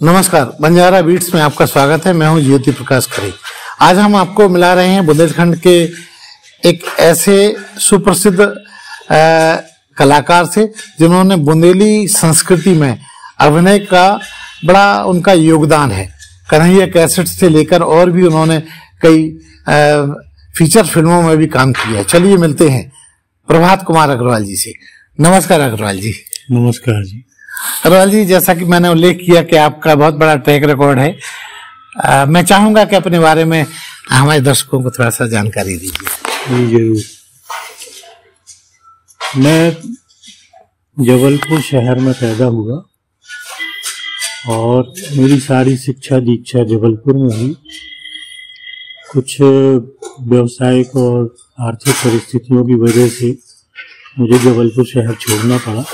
नमस्कार, बंजारा बीट्स में आपका स्वागत है। मैं हूं ज्योति प्रकाश खरे। आज हम आपको मिला रहे हैं बुंदेलखंड के एक ऐसे सुप्रसिद्ध कलाकार से जिन्होंने बुंदेली संस्कृति में अभिनय का बड़ा उनका योगदान है। कन्हैया कैसेट से लेकर और भी उन्होंने कई फीचर फिल्मों में भी काम किया है। चलिए मिलते हैं प्रभात कुमार अग्रवाल जी से। नमस्कार अग्रवाल जी। नमस्कार जी। अग्रवाल जी, जैसा कि मैंने उल्लेख किया कि आपका बहुत बड़ा ट्रैक रिकॉर्ड है, मैं चाहूंगा कि अपने बारे में हमारे दर्शकों को थोड़ा सा जानकारी दीजिए। जरूर। मैं जबलपुर शहर में पैदा हुआ और मेरी सारी शिक्षा दीक्षा जबलपुर में हुई। कुछ व्यावसायिक और आर्थिक परिस्थितियों की वजह से मुझे जबलपुर शहर छोड़ना पड़ा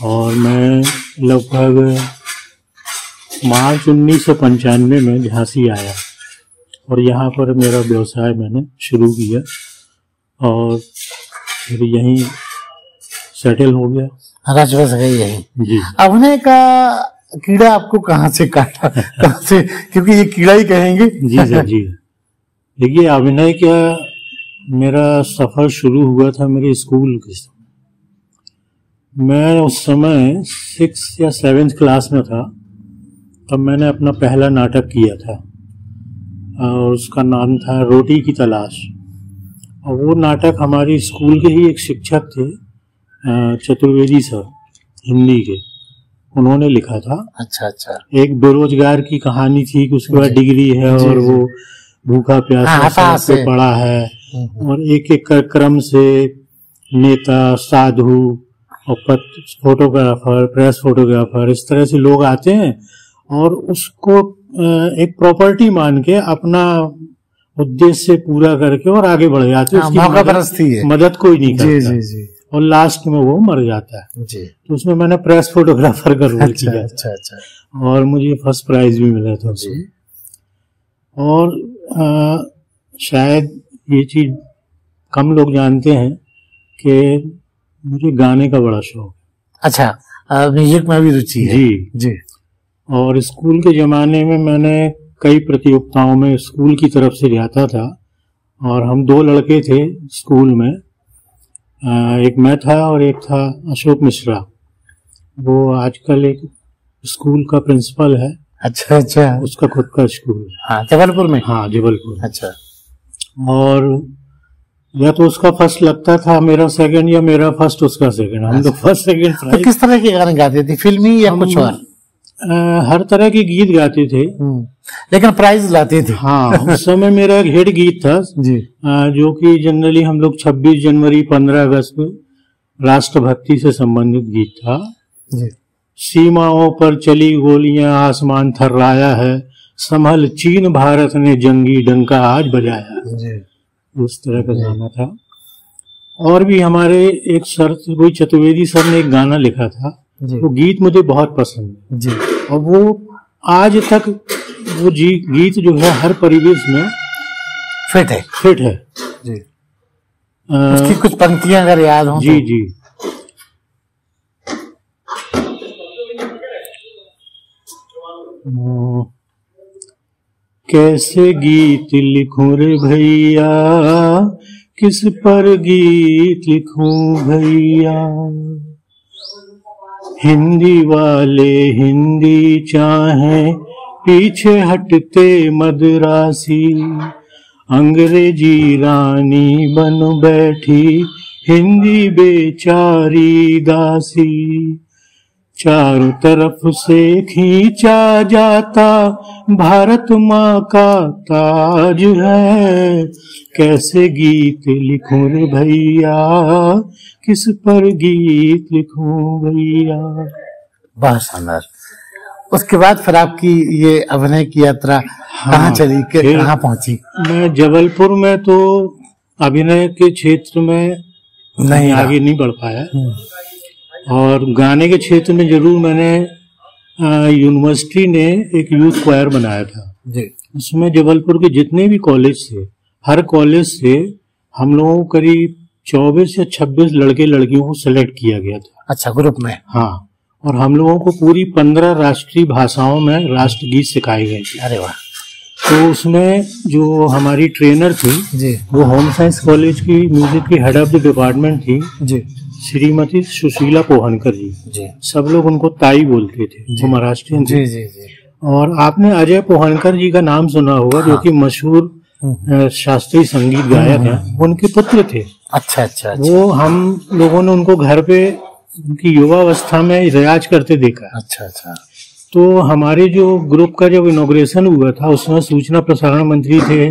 और मैं लगभग मार्च 1995 में झांसी आया और यहाँ पर मेरा व्यवसाय मैंने शुरू किया और फिर यहीं सेटल हो गया। रच बस गई यही जी। अभिनय का कीड़ा आपको कहाँ से काटा, कहाँ से, क्योंकि ये कीड़ा ही कहेंगे। जी सर जी। देखिए, अभिनय का मेरा सफर शुरू हुआ था मेरे स्कूल के समय। मैं उस समय 6th या 7th क्लास में था, तब मैंने अपना पहला नाटक किया था और उसका नाम था रोटी की तलाश। और वो नाटक हमारी स्कूल के ही एक शिक्षक थे, चतुर्वेदी सर, हिंदी के, उन्होंने लिखा था। अच्छा अच्छा। एक बेरोजगार की कहानी थी कि उसके बाद डिग्री है और वो भूखा प्यासा से पड़ा है और एक एक क्रम से नेता, साधु और फोटोग्राफर, प्रेस फोटोग्राफर, इस तरह से लोग आते हैं और उसको एक प्रॉपर्टी मान के अपना उद्देश्य पूरा करके और आगे बढ़ जाते हैं। उसकी मदद कोई नहीं करता। जी, जी। और लास्ट में वो मर जाता है। जी। तो उसमें मैंने प्रेस फोटोग्राफर का रोल किया। अच्छा अच्छा। और मुझे फर्स्ट प्राइज भी मिला था उसमें। और शायद ये चीज कम लोग जानते हैं कि मुझे गाने का बड़ा शौक है। अच्छा, म्यूजिक में भी रुचि है। जी जी। और स्कूल के जमाने में मैंने कई प्रतियोगिताओं में स्कूल की तरफ से जाता था और हम 2 लड़के थे स्कूल में, एक मैं था और एक था अशोक मिश्रा। वो आजकल एक स्कूल का प्रिंसिपल है। अच्छा अच्छा। उसका खुद का स्कूल है। हाँ, जबलपुर में। हाँ, जबलपुर। अच्छा। और या तो उसका फर्स्ट लगता था, मेरा सेकंड, या मेरा फर्स्ट उसका सेकंड। हम तो फर्स्ट सेकंड प्राइज। तो किस तरह के गाने गाते थे, फिल्मी या कुछ और? हर तरह के गीत गाते थे, लेकिन प्राइज लाते थे। हाँ, उस समय मेरा एक हिट गीत था जी, जो कि जनरली हम लोग 26 जनवरी 15 अगस्त में राष्ट्रभक्ति से संबंधित गीत था जी। सीमाओं पर चली गोलियां, आसमान थर्राया है, संभल चीन भारत ने जंगी डंका आज बजाया जी। उस तरह का गाना था। और भी हमारे एक सर, कोई चतुर्वेदी सर ने एक गाना लिखा था, वो गीत मुझे बहुत पसंद है जी। और वो आज तक वो गीत जो है हर परिवेश में फिट है जी। उसकी कुछ पंक्तियां अगर याद हो जी तो। जी। कैसे गीत लिखूं रे भैया, किस पर गीत लिखूं भैया, हिंदी वाले हिंदी चाहें पीछे हटते मदरासी, अंग्रेजी रानी बन बैठी हिंदी बेचारी दासी, चारों तरफ से खींचा जाता भारत माँ का ताज है, कैसे गीत लिखूं रे भैया, किस पर गीत लिखूं भैया। बहुत शानदार। उसके बाद फिर आपकी ये अभिनय की यात्रा कहाँ चली, कहाँ पहुंची? मैं जबलपुर में तो अभिनय के क्षेत्र में नहीं आगे नहीं बढ़ पाया और गाने के क्षेत्र में जरूर मैंने यूनिवर्सिटी ने एक यूथ क्वायर बनाया था जी। उसमें जबलपुर के जितने भी कॉलेज थे, हर कॉलेज से हम लोगों को करीब 24 या 26 लड़के लड़कियों को सिलेक्ट किया गया था। अच्छा, ग्रुप में? हाँ। और हम लोगों को पूरी 15 राष्ट्रीय भाषाओं में राष्ट्रगीत सिखाए गए थे। अरे वाह। तो उसमें जो हमारी ट्रेनर थी जी, वो होम साइंस कॉलेज की म्यूजिक की हेड ऑफ द डिपार्टमेंट थी जी, श्रीमती सुशीला पोहनकर जी। जी, सब लोग उनको ताई बोलते थे, वो महाराष्ट्रियन थे। जी, जी, जी। और आपने अजय पोहनकर जी का नाम सुना होगा, जो कि मशहूर शास्त्रीय संगीत गायक हैं, उनके पुत्र थे। अच्छा, अच्छा, अच्छा, वो हम लोगों ने उनको घर पे उनकी युवावस्था में रियाज करते देखा। अच्छा, अच्छा। तो हमारे जो ग्रुप का जब इनॉग्रेशन हुआ था, उसमें सूचना प्रसारण मंत्री थे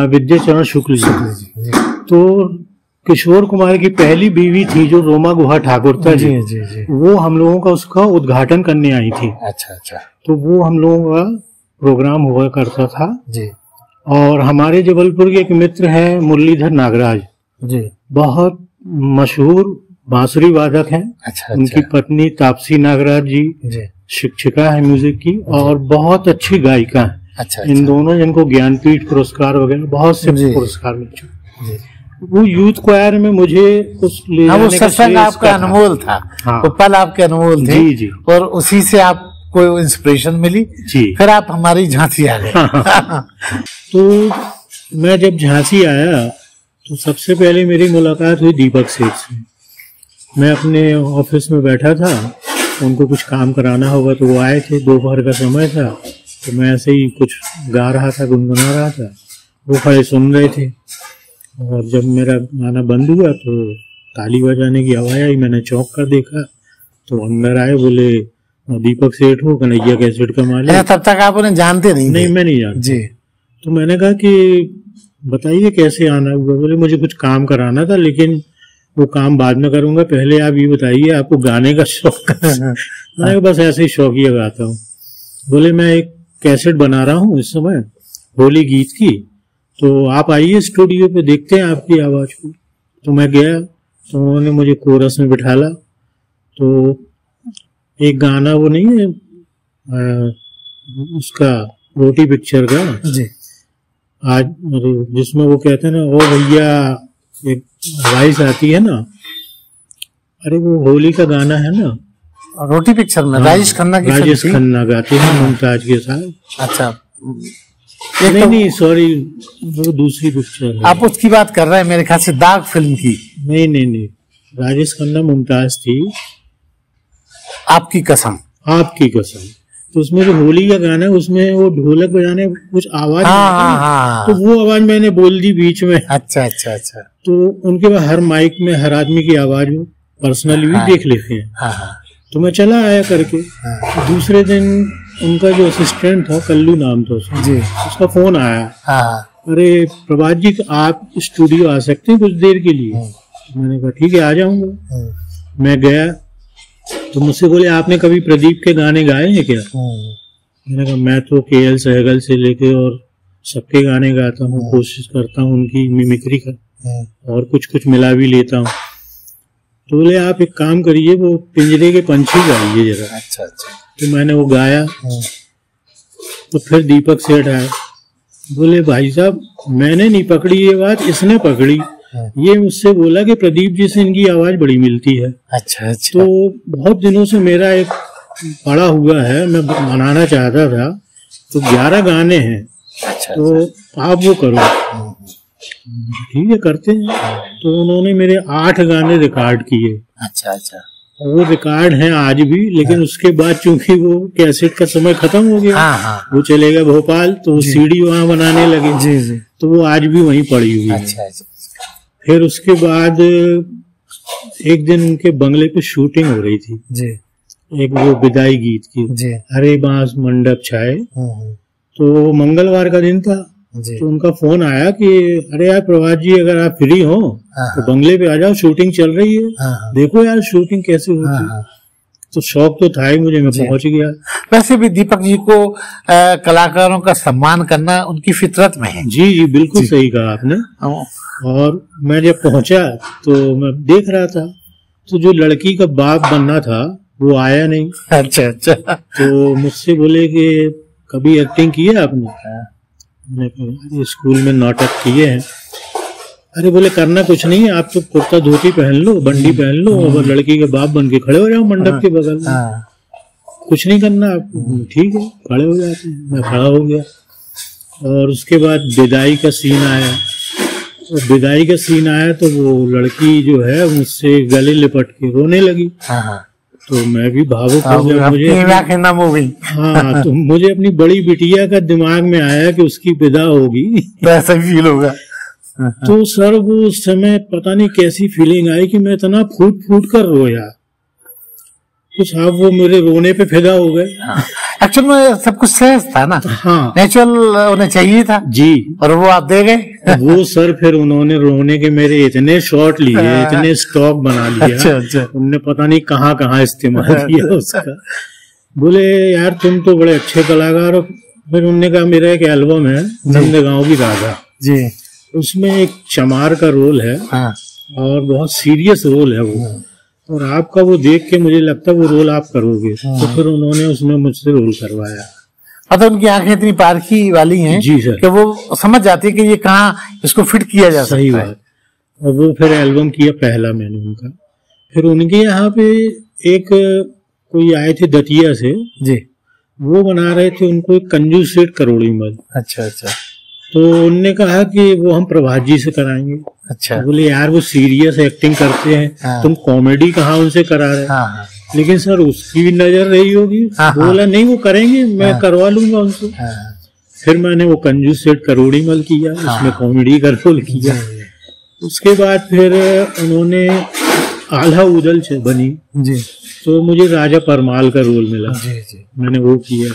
विद्याचरण शुक्ल जी। तो किशोर कुमार की पहली बीवी थी जो रोमा गुहा ठाकुरता जी, जी, जी। वो हम लोगों का उसका उद्घाटन करने आई थी। अच्छा, अच्छा। तो वो हम लोगों का प्रोग्राम हुआ करता था। जी, और हमारे जबलपुर के एक मित्र हैं मुरलीधर नागराज जी। बहुत मशहूर बांसुरी वादक हैं। अच्छा, उनकी अच्छा। पत्नी तापसी नागराज जी जी। शिक्षिका है म्यूजिक की और बहुत अच्छी गायिका है। अच्छा, इन दोनों जिनको ज्ञानपीठ पुरस्कार वगैरह बहुत से जी। पुरस्कार मिल चुके। जी। वो यूथ क्वायर में मुझे उस ले हाँ, वो जाने का सत्संग श्रेय आपका इसका था। अनमोल था। हाँ। वो पल आपके अनमोल थे। जी, जी। और उसी से आपको इंस्पिरेशन मिली। जी। फिर आप हमारी झांसी आ गए। तो मैं जब झांसी आया तो सबसे पहले मेरी मुलाकात हुई दीपक सेठ से। मैं अपने ऑफिस में बैठा था, उनको कुछ काम कराना होगा तो वो आए थे। दोपहर का समय था, तो मैं ऐसे ही कुछ गा रहा था, गुनगुना रहा था। वो खड़े सुन रहे थे और जब मेरा गाना बंद हुआ तो ताली बजाने की आवाज़ आई। मैंने चौंक कर देखा तो अंदर आए, बोले दीपक सेठ हो, कन्हैया कैसेट का मालिक। तब तक आप उन्हें जानते नहीं? नहीं, मैं नहीं जानता जी। तो मैंने कहा कि बताइए कैसे आना हुआ। बोले मुझे कुछ काम कराना था, लेकिन वो काम बाद में करूंगा, पहले आप ये बताइए आपको गाने का शौक है? मैंने कहा बस ऐसे ही शौकिया गाता हूँ। बोले मैं एक कैसेट बना रहा हूँ इस समय होली गीत की, तो आप आइए स्टूडियो पे, देखते हैं आपकी आवाज को। तो मैं गया तो उन्होंने मुझे कोरस में बिठाला। तो एक गाना वो नहीं है उसका रोटी पिक्चर का जी। आज, जिसमें वो कहते हैं ना, ओ भैया, एक वॉइस आती है ना, अरे वो होली का गाना है ना, रोटी पिक्चर में। हाँ, राजेश खन्ना की फिल्म राजेश थी। खन्ना गाते हैं मुमताज के साथ। अच्छा। नहीं नहीं, सॉरी, वो दूसरी पिक्चर है। आप उसकी बात कर रहे हैं मेरे ख्याल से, दाग फिल्म की। नहीं नहीं नहीं, राजेश खन्ना मुमताज थी। आपकी कसम। आपकी कसम। तो उसमें जो होली का गाना है, उसमें वो ढोलक बजाने कुछ आवाज, हाँ, हाँ। तो वो आवाज मैंने बोल दी बीच में। अच्छा, अच्छा, अच्छा। तो उनके बाद हर माइक में हर आदमी की आवाज वो पर्सनली भी देख लेते हैं। हाँ, हाँ। तो मैं चला आया करके। दूसरे दिन उनका जो असिस्टेंट था, कल्लू नाम था उसका, जी। उसका फोन आया, हाँ। अरे प्रभात जी आप स्टूडियो आ सकते हैं कुछ देर के लिए? मैंने कहा ठीक है, आ जाऊंगा। मैं गया तो मुझसे बोले आपने कभी प्रदीप के गाने गाए हैं क्या? मैंने कहा मैं तो केएल सहगल से लेके और सबके गाने गाता हूँ, कोशिश करता हूँ उनकी मिमिक्री का, और कुछ कुछ मिला भी लेता हूँ। तो बोले आप एक काम करिए, वो पिंजरे के पंछी गाइए जरा। अच्छा, अच्छा। तो मैंने वो गाया। तो फिर दीपक सेठ आए, बोले भाई साहब मैंने नहीं पकड़ी ये बात, इसने पकड़ी। ये मुझसे बोला कि प्रदीप जी से इनकी आवाज बड़ी मिलती है। अच्छा, अच्छा। तो बहुत दिनों से मेरा एक पड़ा हुआ है, मैं बनाना चाहता था, तो 11 गाने हैं। अच्छा, तो आप वो करो। ठीक है, करते हैं। तो उन्होंने मेरे 8 गाने रिकॉर्ड किए। अच्छा, अच्छा। वो रिकॉर्ड हैं आज भी, लेकिन उसके बाद चूंकि वो कैसेट का समय खत्म हो गया, हाँ, हाँ। वो चले गए भोपाल, तो सीडी वहां बनाने लगे। जी, जी। तो वो आज भी वहीं पड़ी हुई है। अच्छा, अच्छा। फिर उसके बाद एक दिन उनके बंगले पे शूटिंग हो रही थी, जी, एक वो विदाई गीत की, जी। हरे बांस मंडप छाए। तो मंगलवार का दिन था। जी। तो उनका फोन आया कि अरे यार प्रभात जी, अगर आप फ्री हो तो बंगले पे आ जाओ, शूटिंग चल रही है, देखो यार शूटिंग कैसे होती है। तो शौक तो था ही मुझे, मैं पहुंच गया। वैसे भी दीपक जी को कलाकारों का सम्मान करना उनकी फितरत में है। जी जी, बिल्कुल सही कहा आपने। और मैं जब पहुंचा तो मैं देख रहा था, तो जो लड़की का बाप बनना था वो आया नहीं। अच्छा, अच्छा। तो मुझसे बोले कि कभी एक्टिंग की है आपने? मैंने कहा स्कूल में नाटक किए हैं। अरे बोले करना कुछ नहीं है, आप तो कुर्ता धोती पहन लो, बंडी पहन लो और लड़की के बाप बन के खड़े हो जाओ मंडप के बगल में, कुछ नहीं करना आप। ठीक है, खड़े हो जाते हैं। मैं खड़ा हो गया और उसके बाद विदाई का सीन आया। और विदाई का सीन आया तो वो लड़की जो है मुझसे गले लिपट के रोने लगी। तो मैं भी भावुक हो गया। मुझे हाँ, तो मुझे अपनी बड़ी बिटिया का दिमाग में आया कि उसकी विदा होगी, ऐसा फील होगा। तो सर वो उस समय पता नहीं कैसी फीलिंग आई कि मैं इतना फूट फूट कर रोया कुछ। आप वो मेरे रोने पे फिदा हो गए। एक्चुअल में सब कुछ सहज था ना। हाँ, नेचुरल उन्हें चाहिए था जी, और वो आप दे गए। वो सर फिर उन्होंने रोने के मेरे इतने शॉट लिए, इतने स्टॉक बना लिया। अच्छा। उनने पता नहीं कहाँ कहाँ इस्तेमाल किया उसका। बोले यार तुम तो बड़े अच्छे कलाकार हो। फिर उन्होंने कहा मेरा एक एल्बम है नंदगांव की राधा जी, उसमें एक चमार का रोल है। हाँ। और बहुत सीरियस रोल है वो, और आपका वो देख के मुझे लगता है वो रोल आप करोगे। तो फिर उन्होंने उसमें मुझसे रोल करवाया। मतलब उनकी आंखें इतनी पारखी वाली हैं जी सर, कि वो समझ जाती है कि ये कहाँ इसको फिट किया जा सकता है। सही बात। और वो फिर एल्बम किया पहला मैंने उनका। फिर उनके यहाँ पे एक कोई आए थे दतिया से जी, वो बना रहे थे, उनको एक कंजूस सेठ करोड़ी मल। अच्छा। तो उनने कहा कि वो हम प्रभात जी से कराएंगे। अच्छा। बोले यार वो सीरियस एक्टिंग करते हैं, हाँ। तुम कॉमेडी कहाँ उनसे करा रहे। हाँ। लेकिन सर उसकी भी नजर रही होगी। हाँ। बोला नहीं वो करेंगे, मैं करवा लूंगा उनसे। हाँ। फिर मैंने वो कंजूस सेठ करोड़ी मल किया, उसमें कॉमेडी का रोल किया। उसके बाद फिर उन्होंने आल्हा उदल बनी जी, तो मुझे राजा परमाल का रोल मिला। जी। मैंने वो किया।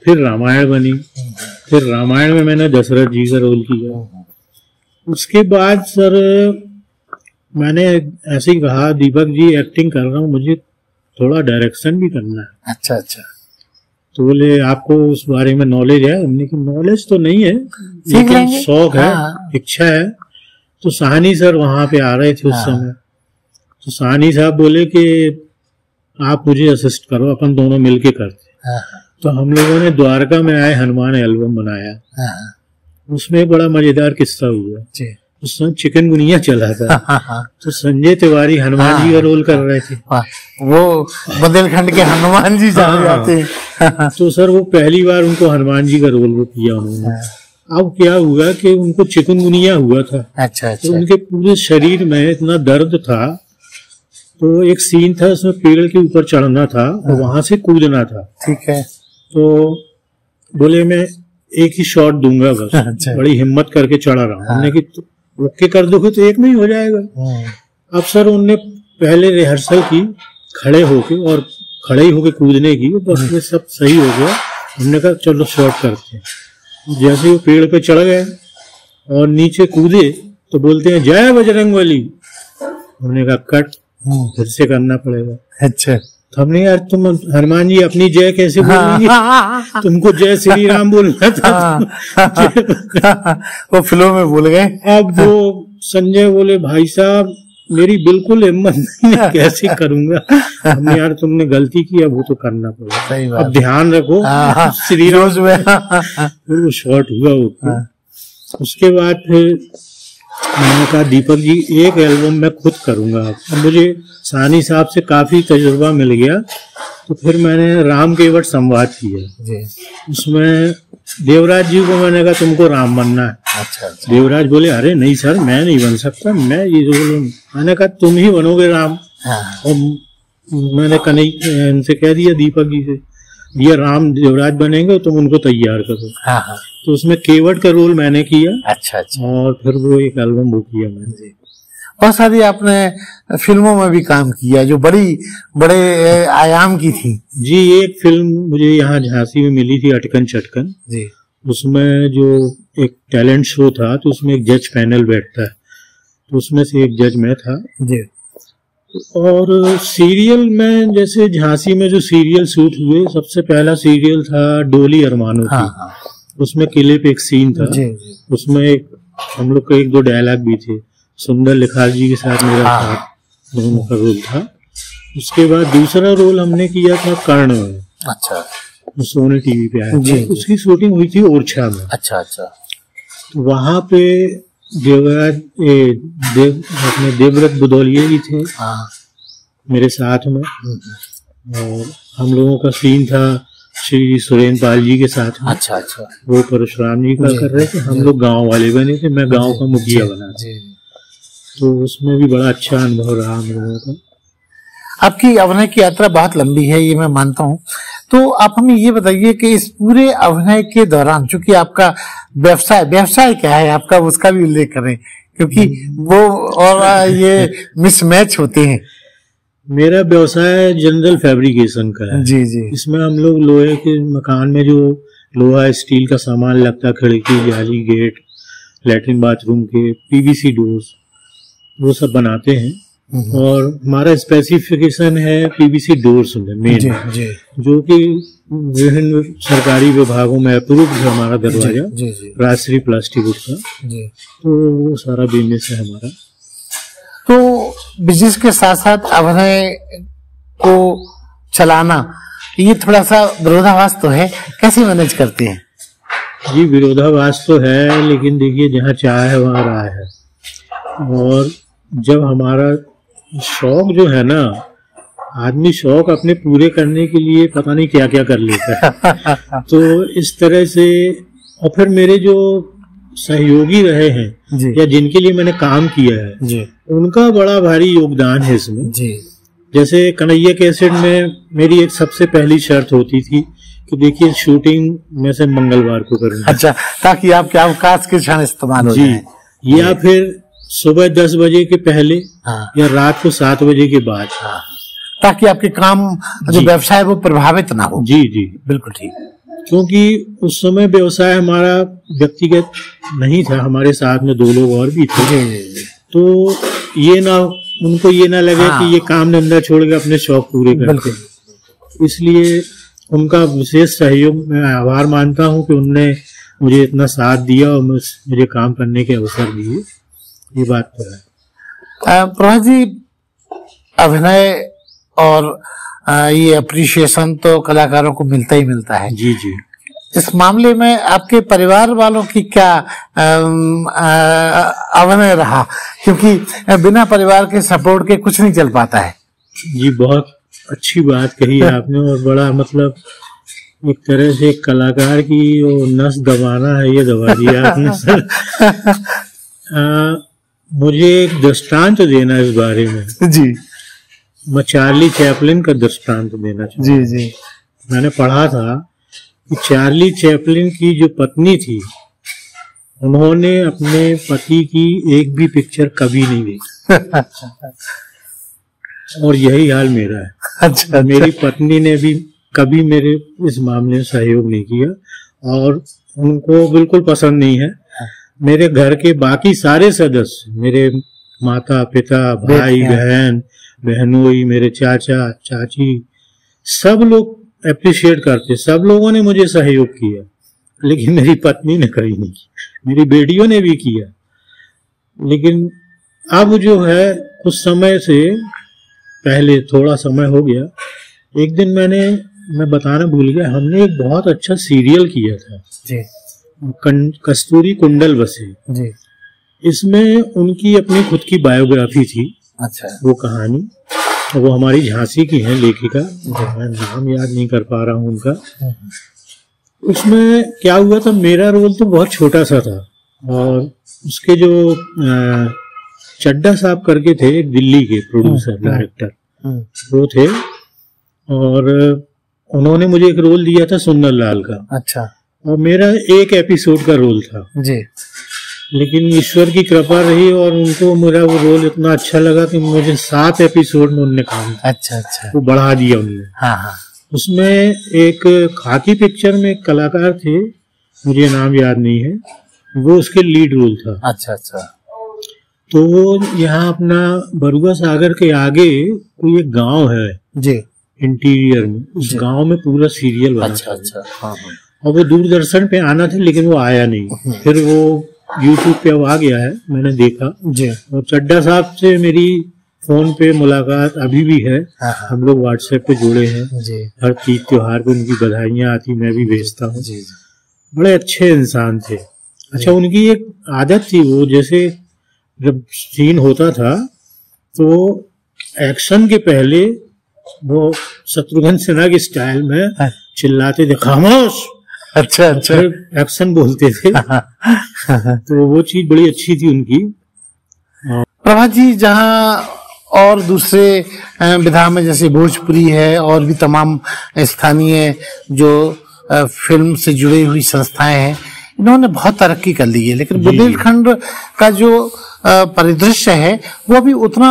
फिर रामायण बनी, फिर रामायण में मैंने दशरथ जी का रोल किया। उसके बाद सर मैंने ऐसे ही कहा दीपक जी एक्टिंग कर रहा हूँ, मुझे थोड़ा डायरेक्शन भी करना है। अच्छा। तो बोले आपको उस बारे में नॉलेज है? हमने कहा नॉलेज तो नहीं है लेकिन शौक है, इच्छा है। तो साहनी सर वहां पे आ रहे थे उस समय। तो साहनी साहब बोले कि आप मुझे असिस्ट करो, अपन दोनों मिलके करते। तो हम लोगों ने द्वारका में आए हनुमान एल्बम बनाया। उसमें बड़ा मजेदार किस्सा हुआ। उस समय चिकनगुनिया चला था। तो संजय तिवारी हनुमान जी का रोल कर रहे थे। वो बुंदेलखंड के हनुमान जी जाने जाते हैं। तो सर वो पहली बार उनको हनुमान जी का रोल वो किया उन्होंने। अब क्या हुआ कि उनको चिकनगुनिया हुआ था। अच्छा। तो उनके पूरे शरीर में इतना दर्द था। तो एक सीन था उसमें पेड़ के ऊपर चढ़ना था और वहां से कूदना था। ठीक है। तो बोले मैं एक ही शॉट दूंगा बस। अच्छा। बड़ी हिम्मत करके चढ़ा रहा हूँ। हमने कि ओके कर दोगे तो एक में ही हो जाएगा। अब सर उनने पहले रिहर्सल की खड़े होके और खड़े ही होके कूदने की, बस में सब सही हो गया। हमने कहा चलो शॉट करते हैं। जैसे वो पेड़ पे चढ़ गए और नीचे कूदे तो बोलते हैं जय बजरंगबली। हमने कहा कट, फिर से करना पड़ेगा। अच्छा। तो हमने यार तुम हनुमान जी अपनी जय कैसे बोलेंगे? तुमको जय श्री राम बोलना था। वो फिल्म में भूल गए। अब वो संजय बोले भाई साहब मेरी बिल्कुल हिम्मत नहीं है, कैसे करूंगा? हमने यार तुमने गलती की, अब वो तो करना पड़ेगा। सही बात। अब ध्यान रखो श्री राम। फिर वो शॉर्ट हुआ वो। उसके बाद फिर मैंने कहा दीपक जी एक एल्बम मैं खुद करूंगा। अब मुझे सानी साहब से काफी तजुर्बा मिल गया। तो फिर मैंने राम केवट संवाद किया जी। उसमें देवराज जी को मैंने कहा तुमको राम बनना है। अच्छा। देवराज बोले अरे नहीं सर मैं नहीं बन सकता, मैं ये जो मैंने कहा तुम ही बनोगे राम। और मैंने कन्हैया इनसे कह दिया दीपक जी से ये राम देवराज बनेंगे, तुम उनको तैयार करो। तो उसमें केवट का रोल मैंने किया। अच्छा। और फिर वो एक एल्बम वो किया मैंने। बहुत सारी आपने फिल्मों में भी काम किया जो बड़े आयाम की थी जी। एक फिल्म मुझे यहाँ झांसी में मिली थी अटकन चटकन जी। उसमें जो एक टैलेंट शो था तो उसमें एक जज पैनल बैठता है, तो उसमें से एक जज मैं था जी। और सीरियल में जैसे झांसी में जो सीरियल शूट हुए, सबसे पहला सीरियल था डोली अरमानों की। उसमें किले पे एक सीन था जी। उसमें हम लोग का एक दो डायलॉग भी थे। सुंदर लिखाल जी के साथ मेरा दोनों का रोल था। उसके बाद दूसरा रोल हमने किया था कर्ण में। अच्छा। सोनी टीवी पे आया जी। उसकी शूटिंग हुई थी ओरछा में। अच्छा। तो वहां पे देवराज अपने देवव्रत बुदौलिया जी थे मेरे साथ में, और हम लोगों का सीन था श्री सुरेंद्र पाल जी के साथ में। अच्छा अच्छा। वो परशुराम जी का कर रहे थे, हम लोग गांव वाले बने थे, मैं गांव का मुखिया बना था। तो उसमें भी बड़ा अच्छा अनुभव रहा हम लोगों का। आपकी अभिनय की यात्रा बहुत लंबी है, ये मैं मानता हूँ। तो आप हमें ये बताइए कि इस पूरे अभिनय के दौरान, चूंकि आपका व्यवसाय क्या है आपका, उसका भी उल्लेख करें, क्योंकि वो और ये मिसमैच होते हैं। मेरा व्यवसाय जनरल फैब्रिकेशन का है। जी जी। इसमें हम लोग लोहे के मकान में जो लोहा स्टील का सामान लगता है, खिड़की, जाली, गेट, लैट्रिन बाथरूम के पीवीसी डोर्स, वो सब बनाते हैं। और हमारा स्पेसिफिकेशन है पीवीसी डोर्स में मेन, जो कि विभिन्न सरकारी विभागों में अप्रूव्ड है हमारा दरवाजा, राजश्री प्लास्टिक वुड का। तो वो सारा बिजनेस है हमारा। तो बिजनेस के साथ साथ अभिनय को चलाना, ये थोड़ा सा विरोधाभास तो है, कैसे मैनेज करते हैं? जी विरोधाभास तो है, लेकिन देखिए जहाँ चाह है वहाँ राह है। और जब हमारा शौक जो है ना, आदमी शौक अपने पूरे करने के लिए पता नहीं क्या क्या कर लेता है। तो इस तरह से, और फिर मेरे जो सहयोगी रहे हैं या जिनके लिए मैंने काम किया है, उनका बड़ा भारी योगदान है इसमें। जैसे कन्हैया कैसेट में मेरी एक सबसे पहली शर्त होती थी कि देखिए शूटिंग में से मंगलवार को करूंगा। अच्छा, ताकि आपके अवकाश के क्षण इस्तेमाल हो जाए। या फिर सुबह 10 बजे के पहले या रात को 7 बजे के बाद, ताकि आपके काम जो व्यवसाय है वो प्रभावित ना हो। जी जी बिल्कुल ठीक। क्योंकि उस समय व्यवसाय हमारा व्यक्तिगत नहीं था, हमारे साथ में 2 लोग और भी थे। तो ये ना, उनको ये ना लगे कि ये काम धंधा छोड़ के अपने शौक पूरे करते। इसलिए उनका विशेष सहयोग, मैं आभार मानता हूँ कि उनने मुझे इतना साथ दिया और मुझे काम करने के अवसर दिए। ये बात तो है। प्रभात जी, अभिनय और ये अप्रिशिएशन तो कलाकारों को मिलता ही मिलता है। जी जी। इस मामले में आपके परिवार वालों की क्या अभिनय रहा, क्योंकि बिना परिवार के सपोर्ट के कुछ नहीं चल पाता है। जी बहुत अच्छी बात कही है आपने, और बड़ा मतलब एक तरह से कलाकार की वो नस दबाना है, ये दबा दिया आपने। मुझे एक दृष्टांत देना इस बारे में। जी। मैं चार्ली चैपलिन का दृष्टांत देना चाहता हूँ। जी जी। मैंने पढ़ा था कि चार्ली चैपलिन की जो पत्नी थी, उन्होंने अपने पति की एक भी पिक्चर कभी नहीं देखी। और यही हाल मेरा है। अच्छा। मेरी पत्नी ने भी कभी मेरे इस मामले में सहयोग नहीं किया, और उनको बिल्कुल पसंद नहीं है। मेरे घर के बाकी सारे सदस्य, मेरे माता पिता, भाई बहन, बहनोई, मेरे चाचा चाची, सब लोग अप्रिशिएट करते, सब लोगों ने मुझे सहयोग किया, लेकिन मेरी पत्नी ने कभी नहीं किया। मेरी बेटियों ने भी किया, लेकिन अब जो है कुछ समय से पहले, थोड़ा समय हो गया, एक दिन मैं बताना भूल गया, हमने एक बहुत अच्छा सीरियल किया था जी, कस्तूरी कुंडल बसे जी। इसमें उनकी अपनी खुद की बायोग्राफी थी। अच्छा। वो कहानी, वो हमारी झांसी की है लेखिका, मैं नाम याद नहीं कर पा रहा हूँ उनका। उसमें क्या हुआ था, मेरा रोल तो बहुत छोटा सा था, और उसके जो चड्डा साहब करके थे, एक दिल्ली के प्रोड्यूसर डायरेक्टर वो थे, और उन्होंने मुझे एक रोल दिया था सुंदर लाल का। अच्छा। और मेरा एक एपिसोड का रोल था जी, लेकिन ईश्वर की कृपा रही और उनको मेरा वो रोल इतना अच्छा लगा कि मुझे 7 एपिसोड में उनने काम। अच्छा अच्छा। वो बढ़ा दिया उन्होंने। हाँ हाँ। उसमें एक खाकी पिक्चर में एक कलाकार थे, मुझे नाम याद नहीं है, वो उसके लीड रोल था। अच्छा अच्छा। तो वो यहाँ अपना बरुआ सागर के आगे कोई एक गांव है जी, इंटीरियर में, उस गांव में पूरा सीरियल बना। अच्छा अच्छा। हाँ हाँ। और वो दूरदर्शन पे आना था, लेकिन वो आया नहीं। फिर वो यूट्यूब पे अब आ गया है, मैंने देखा जी। और चड्डा साहब से मेरी फोन पे मुलाकात अभी भी है। हम लोग व्हाट्सएप पे जुड़े हैं जी। हर तीज त्योहार पे उनकी बधाइयाँ आती, मैं भी भेजता हूँ। बड़े अच्छे इंसान थे, अच्छा, उनकी एक आदत थी, वो जैसे जब सीन होता था तो एक्शन के पहले वो शत्रुघ्न सिन्हा के स्टाइल में चिल्लाते थे खामोश। अच्छा अच्छा, एक्शन बोलते थे। तो वो चीज बड़ी अच्छी थी उनकी। प्रभा जी, जहाँ और दूसरे विधा में जैसे भोजपुरी है और भी तमाम स्थानीय जो फिल्म से जुड़ी हुई संस्थाएं हैं, इन्होंने बहुत तरक्की कर ली है, लेकिन बुंदेलखंड का जो परिदृश्य है वो अभी उतना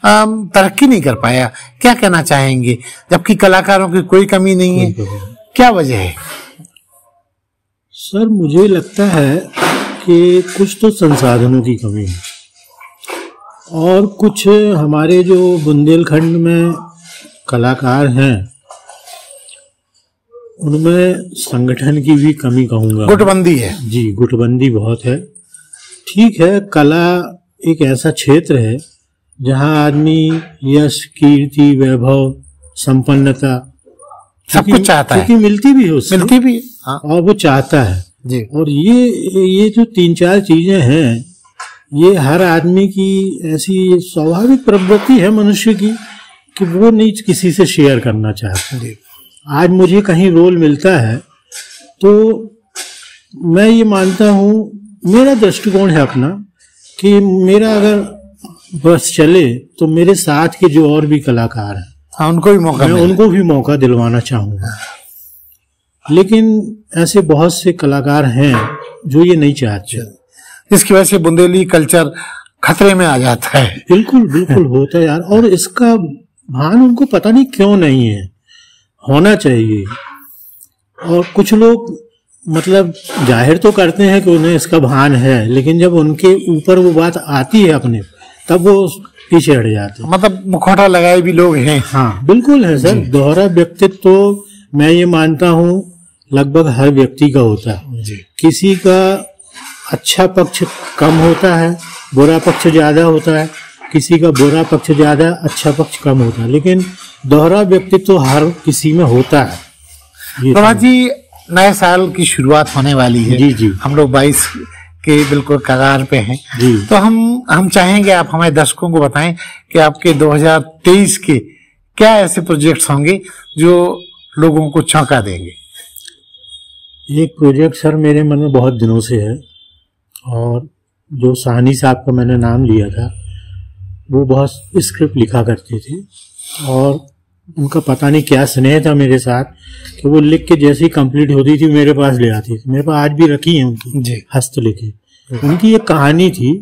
तरक्की नहीं कर पाया। क्या कहना चाहेंगे, जबकि कलाकारों की कोई कमी नहीं है, क्या वजह है? सर, मुझे लगता है कि कुछ तो संसाधनों की कमी है और कुछ हमारे जो बुंदेलखंड में कलाकार हैं उनमें संगठन की भी कमी कहूँगा। गुटबंदी है जी, गुटबंदी बहुत है। ठीक है, कला एक ऐसा क्षेत्र है जहाँ आदमी यश, कीर्ति, वैभव, संपन्नता सब कुछ चाहता है, क्योंकि मिलती भी है उससे, मिलती भी हाँ। और वो चाहता है जी। और ये जो 3-4 चीजें हैं, ये हर आदमी की ऐसी स्वाभाविक प्रवृत्ति है मनुष्य की कि वो नहीं किसी से शेयर करना चाहता। आज मुझे कहीं रोल मिलता है तो मैं ये मानता हूँ, मेरा दृष्टिकोण है अपना, कि मेरा अगर बस चले तो मेरे साथ के जो और भी कलाकार हैं, हाँ, उनको भी मौका, मैं उनको भी मौका दिलवाना चाहूँगा। लेकिन ऐसे बहुत से कलाकार हैं जो ये नहीं चाहते, इसकी वजह से बुंदेली कल्चर खतरे में आ जाता है। बिल्कुल बिल्कुल होता है यार, और इसका भान उनको पता नहीं क्यों नहीं है, होना चाहिए। और कुछ लोग मतलब जाहिर तो करते हैं कि उन्हें इसका भान है, लेकिन जब उनके ऊपर वो बात आती है अपने, तब वो पीछे हट जाते हैं। मतलब मुखौटा लगाए भी लोग हैं। हाँ बिल्कुल है सर। दोहरा व्यक्तित्व तो मैं ये मानता हूँ लगभग हर व्यक्ति का होता है जी। किसी का अच्छा पक्ष कम होता है, बुरा पक्ष ज्यादा होता है, किसी का बुरा पक्ष ज्यादा, अच्छा पक्ष कम होता है, लेकिन दोहरा व्यक्तित्व तो हर किसी में होता है। प्रभा जी, नए साल की शुरुआत होने वाली है। जी जी। हम लोग 22 के बिल्कुल कगार पे हैं जी। तो हम चाहेंगे आप हमारे दर्शकों को बताएं कि आपके 2023 के क्या ऐसे प्रोजेक्ट्स होंगे जो लोगों को चौंका देंगे। एक प्रोजेक्ट सर मेरे मन में बहुत दिनों से है, और जो साहनी साहब का मैंने नाम लिया था, वो बहुत स्क्रिप्ट लिखा करते थे और उनका पता नहीं क्या स्नेह था मेरे साथ कि वो लिख के जैसे ही कंप्लीट होती थी मेरे पास ले आती थी। मेरे पास आज भी रखी है उनकी जी। हस्तलिखी। उनकी एक कहानी थी,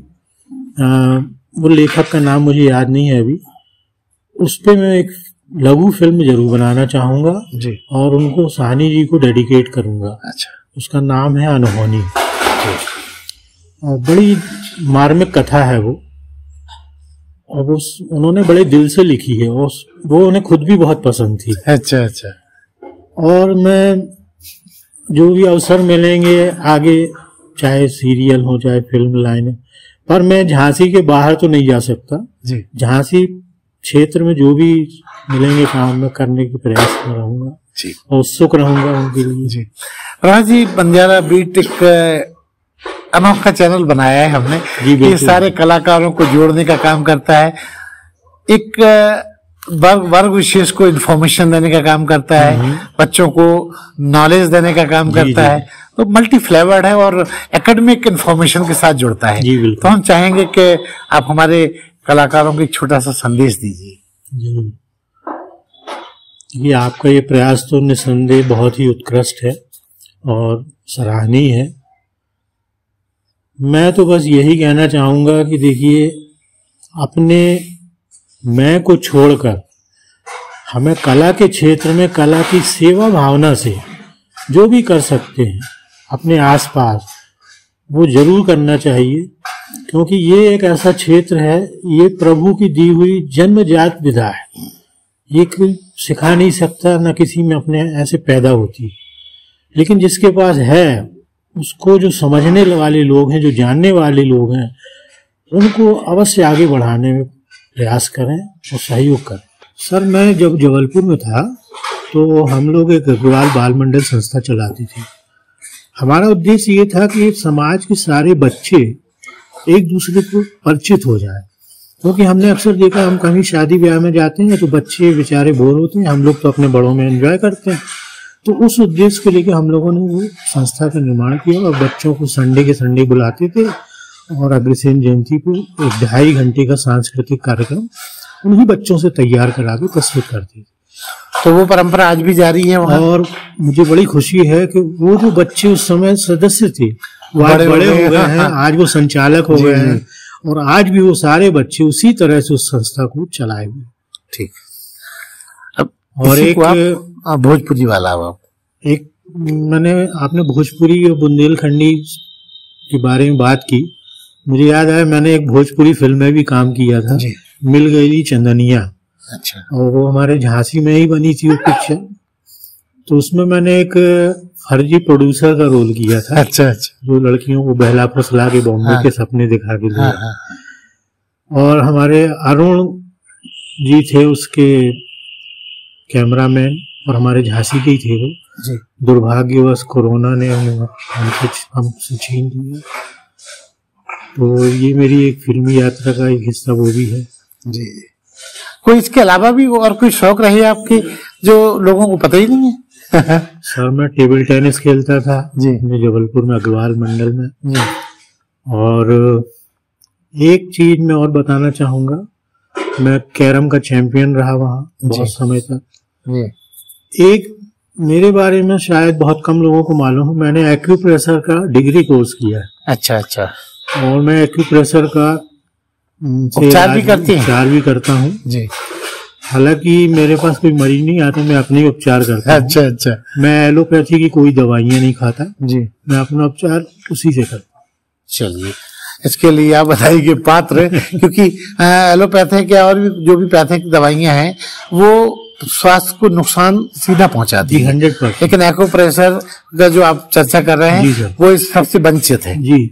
वो लेखक का नाम मुझे याद नहीं है अभी, उस पर मैं एक लघु फिल्म जरूर बनाना चाहूँगा जी। और उनको साहनी जी को डेडिकेट करूँगा। अच्छा। उसका नाम है अनहोनी। और बड़ी मार्मिक कथा है वो, और वो उन्होंने बड़े दिल से लिखी है और वो उन्हें खुद भी बहुत पसंद थी। अच्छा अच्छा। और मैं जो भी अवसर मिलेंगे आगे, चाहे सीरियल हो चाहे फिल्म लाइन, पर मैं झांसी के बाहर तो नहीं जा सकता जी। झांसी क्षेत्र में जो भी मिलेंगे काम में करने के प्रयास में रहूंगा जी, और उत्सुक रहूंगा उनके लिए। जी। राज जी, बंजारा बीट एक अनोखा चैनल बनाया है हमने। ये सारे कलाकारों को जोड़ने का काम करता है, एक वर्ग विशेष को इन्फॉर्मेशन देने का काम करता है, बच्चों को नॉलेज देने का काम करता है, तो मल्टी फ्लेवर्ड है और एकेडमिक इन्फॉर्मेशन के साथ जुड़ता है। तो हम चाहेंगे कि आप हमारे कलाकारों को एक छोटा सा संदेश दीजिए। ये आपका ये प्रयास तो निस्संदेह बहुत ही उत्कृष्ट है और सराहनीय है। मैं तो बस यही कहना चाहूँगा कि देखिए, अपने मैं को छोड़कर हमें कला के क्षेत्र में कला की सेवा भावना से जो भी कर सकते हैं अपने आसपास, वो जरूर करना चाहिए, क्योंकि ये एक ऐसा क्षेत्र है, ये प्रभु की दी हुई जन्मजात विधा है। ये कोई सिखा नहीं सकता, न किसी में अपने ऐसे पैदा होती, लेकिन जिसके पास है उसको जो समझने वाले लोग हैं, जो जानने वाले लोग हैं, उनको अवश्य आगे बढ़ाने में प्रयास करें और सहयोग करें। सर, मैं जब जबलपुर में था तो हम लोग एक अग्रवाल बाल मंडल संस्था चलाती थी। हमारा उद्देश्य ये था कि समाज के सारे बच्चे एक दूसरे को परिचित हो जाए, क्योंकि हमने अक्सर देखा, हम कहीं शादी ब्याह में जाते हैं तो बच्चे बेचारे बोर होते हैं, हम लोग तो अपने बड़ों में एंजॉय करते हैं। तो उस उद्देश्य को लेकर हम लोगों ने वो संस्था का निर्माण किया और बच्चों को संडे के संडे बुलाते थे और अग्रसेन जयंती को 2.5 घंटे का सांस्कृतिक कार्यक्रम उन्हीं बच्चों से तैयार करा के प्रस्तुत करते थे। तो वो परंपरा आज भी जारी है वहाँ? और मुझे बड़ी खुशी है कि वो जो बच्चे उस समय सदस्य थे वो आज बड़े हो गए हैं, आज वो संचालक हो गए हैं और आज भी वो सारे बच्चे उसी तरह से उस संस्था को चलाए हुए। ठीक। अब और एक भोजपुरी वाला एक मैंने आपने भोजपुरी और बुंदेलखंडी के बारे में बात की, मुझे याद आया मैंने एक भोजपुरी फिल्म में भी काम किया था, मिल गई चंदनिया। अच्छा। और वो हमारे झांसी में ही बनी थी वो पिक्चर, तो उसमें मैंने एक फर्जी प्रोड्यूसर का रोल किया था। अच्छा अच्छा। जो लड़कियों को बहला फुसला के बॉम्बे के सपने दिखा के दिया। और हमारे अरुण जी थे उसके कैमरामैन और हमारे झांसी के ही थे वो। दुर्भाग्यवश कोरोना ने हमसे छीन लिया। तो ये मेरी एक फिल्मी यात्रा का एक हिस्सा वो भी है जी। कोई इसके अलावा भी और कोई शौक रहे आपके जो लोगों को पता ही नहीं है? सर मैं टेबल टेनिस खेलता था जी जबलपुर में अग्रवाल मंडल में जी। और एक चीज मैं और बताना चाहूंगा, मैं कैरम का चैंपियन रहा वहाँ बहुत समय तक जी। एक मेरे बारे में शायद बहुत कम लोगों को मालूम है, मैंने एक्यूप्रेशर का डिग्री कोर्स किया है। अच्छा अच्छा। और मैं एक्यूप्रेशर का उपचार भी करता हूँ जी। हालांकि मेरे पास कोई मरीज नहीं आता, मैं अपने ही उपचार करता हूँ। अच्छा अच्छा। मैं एलोपैथी की कोई दवाइयाँ नहीं खाता जी, मैं अपना उपचार उसी से करता हूँ। चलिए, इसके लिए आप बधाई के पात्र क्योंकि एलोपैथिक या और भी जो भी पैथिक दवाइयाँ हैं वो स्वास्थ्य को नुकसान सीधा पहुंचाती है 100%। लेकिन एक्यूप्रेशर का जो आप चर्चा कर रहे हैं वो इस सबसे वंचित है जी।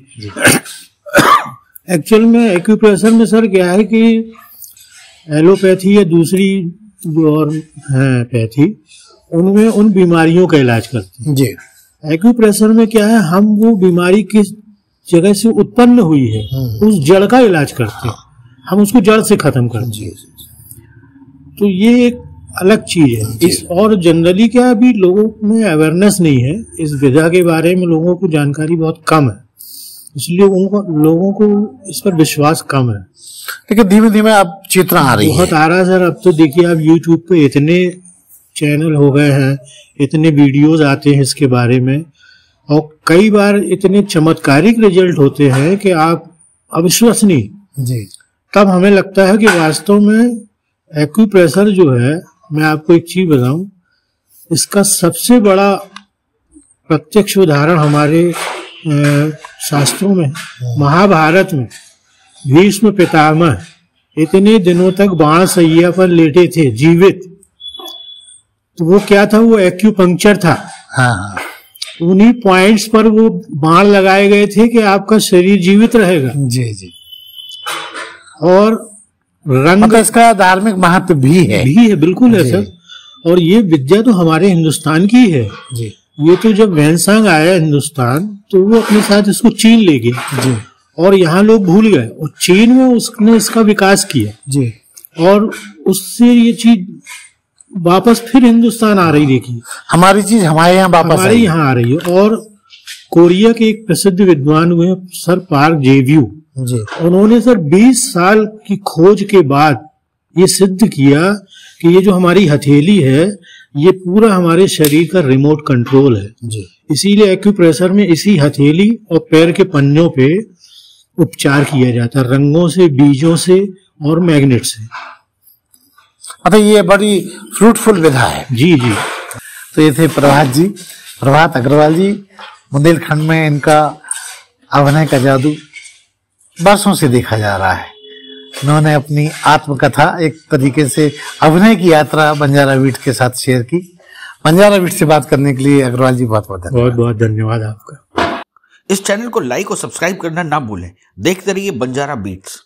एक्चुअल में एक्यूप्रेशर में सर क्या है कि एलोपैथी या दूसरी जो और है पैथी, उनमें उन बीमारियों का इलाज करते हैं जी। एक्यूप्रेशर में क्या है, हम वो बीमारी किस जगह से उत्पन्न हुई है उस जड़ का इलाज करते हैं, हम उसको जड़ से खत्म करते हैं। तो ये एक अलग चीज है इस। और जनरली क्या अभी लोगों में अवेयरनेस नहीं है इस विधा के बारे में, लोगों को जानकारी बहुत कम है, इसलिए लोगों को इस पर विश्वास कम है। लेकिन धीमे धीमे अब चित्र आ रही है, बहुत आ रहा है सर। अब तो देखिए आप यूट्यूब पे इतने चैनल हो गए हैं, इतने वीडियोस आते हैं इसके बारे में, और कई बार इतने चमत्कारिक रिजल्ट होते हैं कि आप अविश्वसनीय जी। तब हमें लगता है कि वास्तव में एक्यूप्रेशर जो है, मैं आपको एक चीज बताऊं, इसका सबसे बड़ा प्रत्यक्ष उदाहरण हमारे शास्त्रों में, महाभारत में भीष्म पितामह इतने दिनों तक बाण सैया पर लेटे थे जीवित, तो वो क्या था, वो एक्यूपंक्चर था। हाँ। उन्हीं पॉइंट्स पर वो बाण लगाए गए थे कि आपका शरीर जीवित रहेगा जी जी। और रंग इसका धार्मिक महत्व भी है बिल्कुल है सर। और ये विद्या तो हमारे हिंदुस्तान की है जी। ये तो जब वैनसांग आया हिंदुस्तान तो वो अपने साथ इसको चीन ले गया जी। और यहाँ लोग भूल गए और चीन में उसने इसका विकास किया जी। और उससे ये चीज वापस फिर हिंदुस्तान आ रही, देखिए हमारी चीज हमारे यहाँ वापस हमारे यहाँ आ रही है। और कोरिया के एक प्रसिद्ध विद्वान हुए सर पार्क जेव्यू जी, उन्होंने सर 20 साल की खोज के बाद ये सिद्ध किया कि ये जो हमारी हथेली है ये पूरा हमारे शरीर का रिमोट कंट्रोल है जी। इसीलिए एक्यूप्रेशर में इसी हथेली और पैर के पन्नों पे उपचार किया जाता है, रंगों से, बीजों से और मैग्नेट से। मतलब ये बड़ी फ्रूटफुल विधा है जी जी। तो ये थे प्रभात अग्रवाल जी। बुंदेलखंड में इनका अभिनय का जादू वर्षों से देखा जा रहा है। इन्होंने अपनी आत्मकथा एक तरीके से अभिनय की यात्रा बंजारा बीट के साथ शेयर की। बंजारा बीट से बात करने के लिए अग्रवाल जी बहुत बहुत धन्यवाद आपका। इस चैनल को लाइक और सब्सक्राइब करना ना भूलें। देखते रहिए बंजारा बीट्स।